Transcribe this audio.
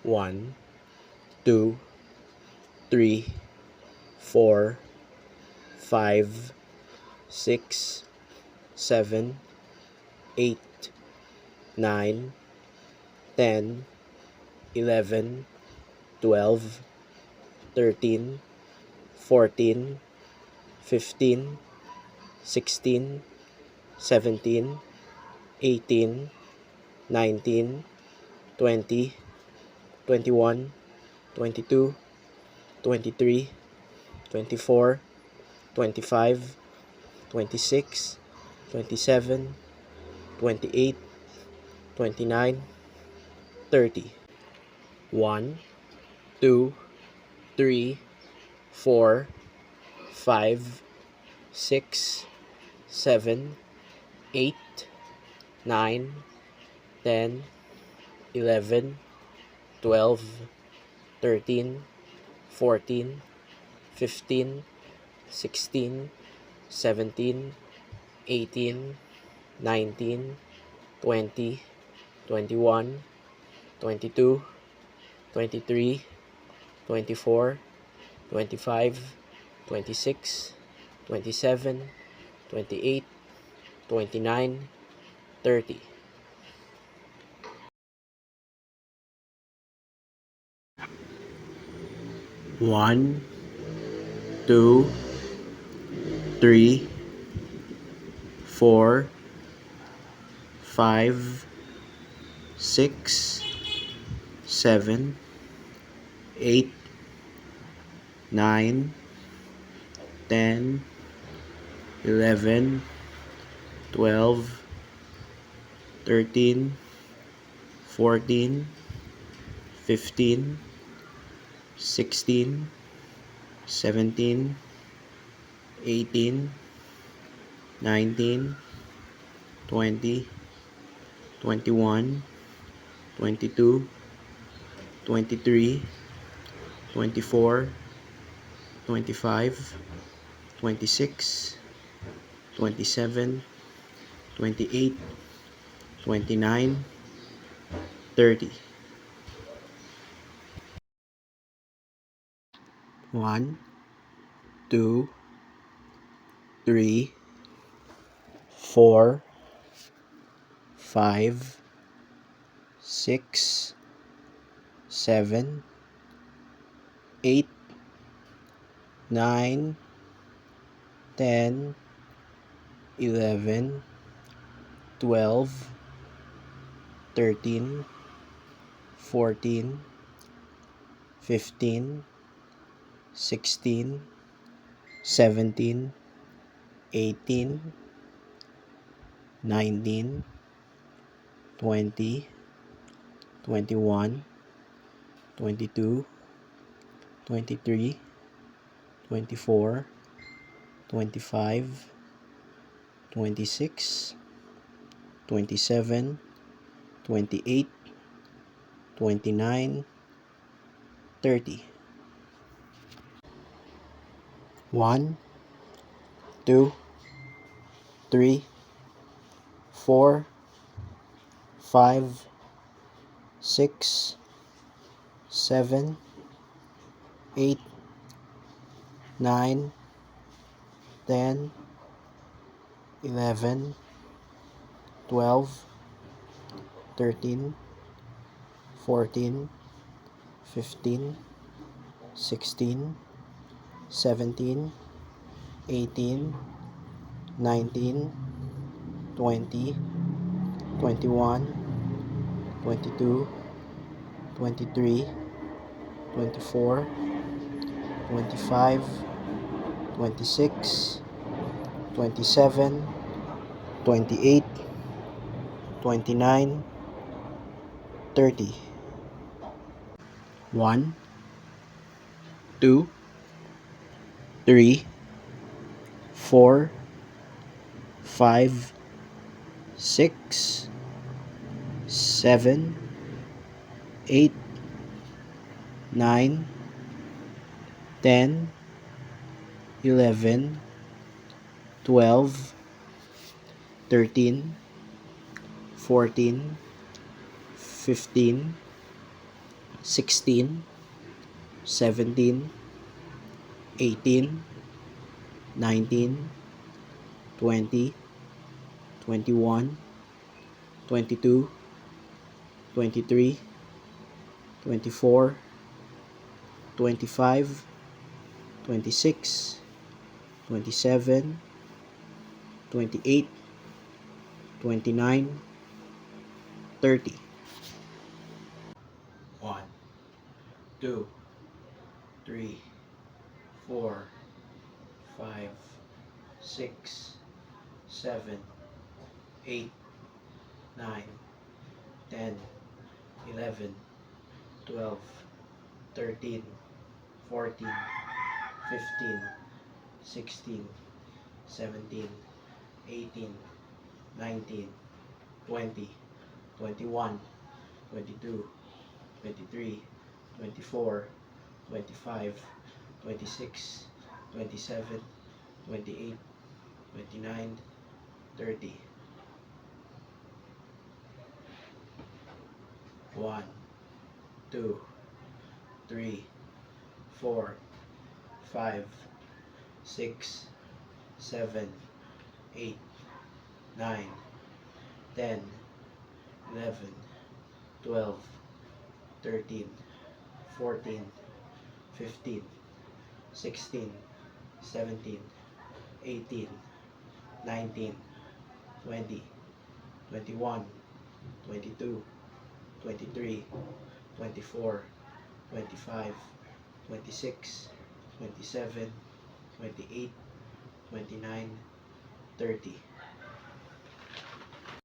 1, 2, 3, 4, 5, 6, 7, 8, 9, 10, 11, 12, 13, 14, 15, 16, 17, 18, 19, 20, 21, 22, 23, 24, 25, 26, 27, 28, 29, 30. 1, 2, 3, 4, 5, 6, 7, 8, 9, 10, 11, 12, 13, 14, 15, 16, 17, 18, 19, 20, 21, 22, 23, 24, 25, 26, 27, 28, 29, 30. 1, 2, 3, 4, 5, 6, 7, 8, 9, 10, 11, 12, 13, 14, 15, 16, 17, 18, 19, 20, 21, 22, 23, 24, 25, 26, 27, 28, 29, 30. 1, 2, 3, 4, 5, 6, 7, 8, 9, 10, 11, 12, 13, 14, 15, 16, 17, 18, 19, 20, 21, 22, 23, 24, 25, 26, 27, 28, 29, 30. 1, 2, 3, 4, 5, 6, 7, 8, 9, 10, 11, 12, 13, 14, 15, 16, 17, 18, 19, 20, 21, 22, 23, 24, 25, 26, 27, 28, 29, 30. 1, 2, 3, 4, 5, 6, 7, 8, 9, 10, 11, 12, 13, 14, 15, 16, 17, 18, 19, 20, 21, 22, 23, 24, 25, 26, 27, 28, 29, 30. 1, 2, 3, 4, 5, 6, 7, 8, 9, 10, 11, 12, 13, 14, 15, 16, 17, 18, 19, 20, 21, 22, 23, 24, 25, 26, 27, 28, 29, 30. 1, 2, 3, 4, 5, 6, 7, 8, 9, 10, 11, 12, 13, 14, 15, 16, 17, 18, 19, 20, 21, 22, 23, 24, 25, 26, 27, 28, 29, 30.